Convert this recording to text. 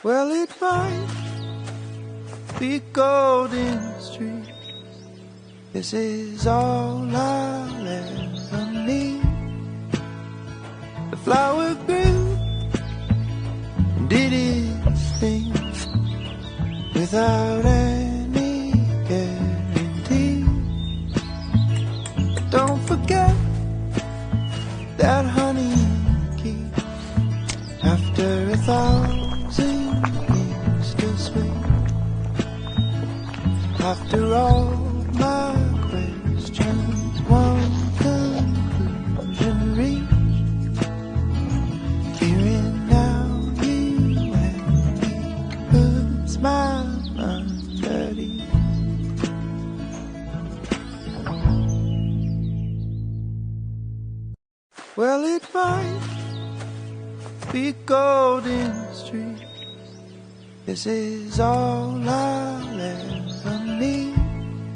Well, it might be golden streets. This is all I'll ever need. The flower grew and did its thing without any guarantee. But don't forget that honey key. After 1,000 years still sweet. After all my questions, one conclusion reached. Hearing now you and me puts my mind at ease. Well, it might be golden streets. This is all I'll ever